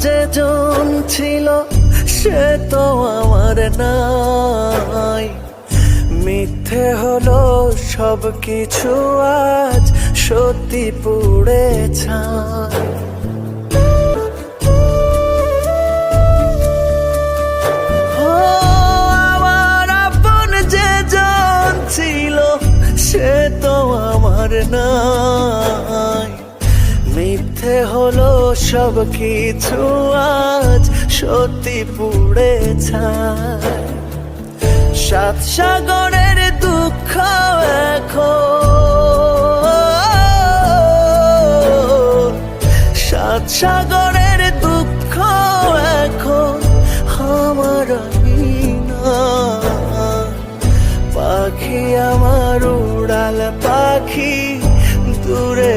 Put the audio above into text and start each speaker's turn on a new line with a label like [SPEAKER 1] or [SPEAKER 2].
[SPEAKER 1] যেজন ছিল সে তো আমার নাই, মিথ্যে হলো সব কিছু আজ সত্যি পুড়ে ছাই। আমার আপন যেজন ছিল সে তো আমার নাই, মিথ্যে হলো সব কিছু আজ সত্যি পুড়ে ছাই। সাত সাগরের দুঃখ এখন, সাত সাগরের দুঃখ এখন আমার না। পাখি আমার উড়াল পাখি দূরে